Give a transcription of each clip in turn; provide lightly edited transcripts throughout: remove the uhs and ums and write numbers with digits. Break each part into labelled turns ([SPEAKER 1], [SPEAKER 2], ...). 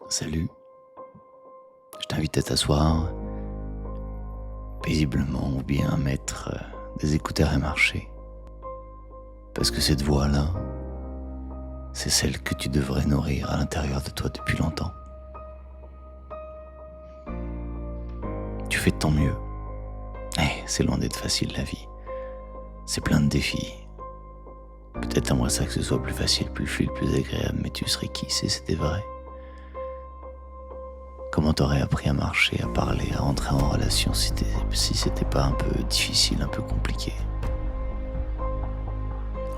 [SPEAKER 1] Salut, je t'invite à t'asseoir paisiblement ou bien à mettre des écouteurs et marcher. Parce que cette voix-là, c'est celle que tu devrais nourrir à l'intérieur de toi depuis longtemps. Tu fais de ton mieux. C'est loin d'être facile la vie. C'est plein de défis. Peut-être t'aimerais ça que ce soit plus facile, plus fluide, plus agréable, mais tu serais qui si c'était vrai? Comment t'aurais appris à marcher, à parler, à entrer en relation si c'était pas un peu difficile, un peu compliqué?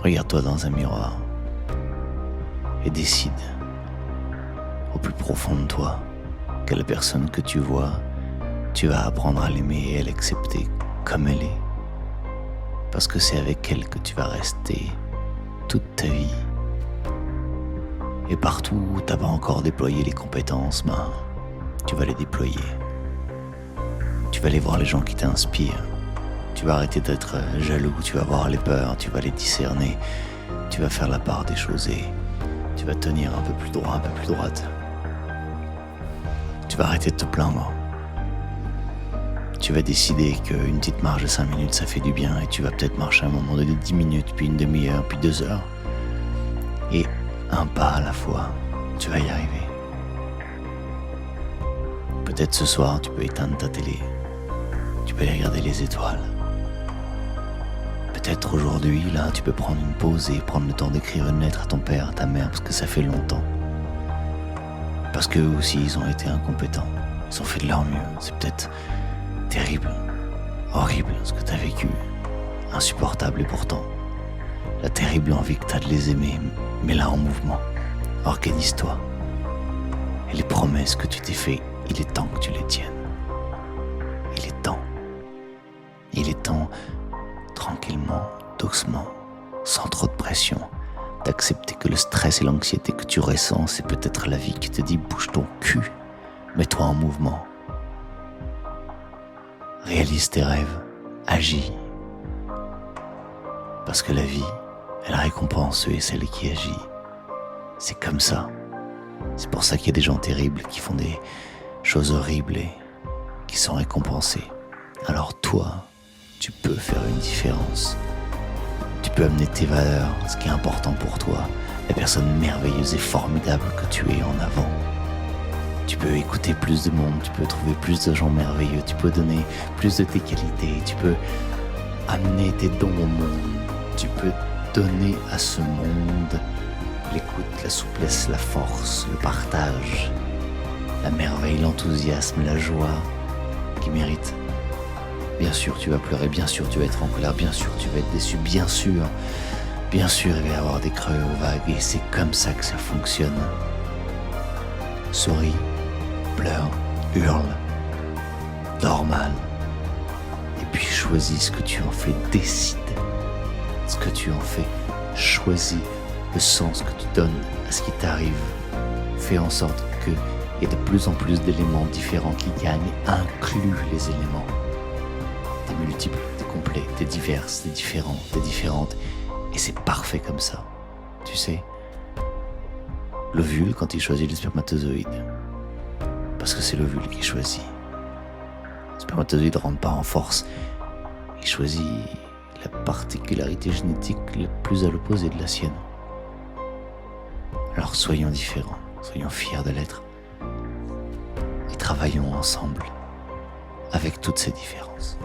[SPEAKER 1] Regarde-toi dans un miroir et décide au plus profond de toi que la personne que tu vois, tu vas apprendre à l'aimer et à l'accepter comme elle est. Parce que c'est avec elle que tu vas rester toute ta vie. Et partout où t'as pas encore déployé les compétences, tu vas les déployer. Tu vas aller voir les gens qui t'inspirent. Tu vas arrêter d'être jaloux, tu vas voir les peurs, tu vas les discerner. Tu vas faire la part des choses et tu vas tenir un peu plus droit, un peu plus droite. Tu vas arrêter de te plaindre. Tu vas décider qu'une petite marche de 5 minutes, ça fait du bien et tu vas peut-être marcher à un moment donné 10 minutes, puis une demi-heure, puis 2 heures. Et un pas à la fois, tu vas y arriver. Peut-être ce soir, tu peux éteindre ta télé. Tu peux aller regarder les étoiles. Peut-être aujourd'hui, là, tu peux prendre une pause et prendre le temps d'écrire une lettre à ton père, à ta mère, parce que ça fait longtemps. Parce qu'eux aussi, ils ont été incompétents. Ils ont fait de leur mieux. C'est peut-être terrible, horrible ce que t'as vécu, insupportable et pourtant, la terrible envie que t'as de les aimer, mets-la en mouvement. Organise-toi. Et les promesses que tu t'es fait, il est temps que tu les tiennes. Il est temps. Il est temps, tranquillement, doucement, sans trop de pression, d'accepter que le stress et l'anxiété que tu ressens, c'est peut-être la vie qui te dit bouge ton cul, mets-toi en mouvement. Réalise tes rêves, agis. Parce que la vie, elle récompense ceux et celles qui agissent. C'est comme ça. C'est pour ça qu'il y a des gens terribles qui font des choses horribles et qui sont récompensés. Alors toi, tu peux faire une différence. Tu peux amener tes valeurs, ce qui est important pour toi, la personne merveilleuse et formidable que tu es en avant. Tu peux écouter plus de monde, tu peux trouver plus de gens merveilleux, tu peux donner plus de tes qualités, tu peux amener tes dons au monde, tu peux donner à ce monde l'écoute, la souplesse, la force, le partage, la merveille, l'enthousiasme, la joie qui méritent. Bien sûr, tu vas pleurer, bien sûr, tu vas être en colère, bien sûr, tu vas être déçu, bien sûr, il va y avoir des creux aux vagues et c'est comme ça que ça fonctionne. Souris, pleure, hurle, dors mal, et puis choisis ce que tu en fais, décide ce que tu en fais, choisis le sens que tu donnes à ce qui t'arrive, fais en sorte qu'il y ait de plus en plus d'éléments différents qui gagnent, inclus les éléments. T'es multiple, t'es complet, t'es diverse, t'es différent, t'es différente, et c'est parfait comme ça, tu sais. L'ovule, quand il choisit le spermatozoïde, parce que c'est l'ovule qui choisit. Le spermatozoïde ne rentre pas en force. Il choisit la particularité génétique la plus à l'opposé de la sienne. Alors soyons différents, soyons fiers de l'être. Et travaillons ensemble avec toutes ces différences.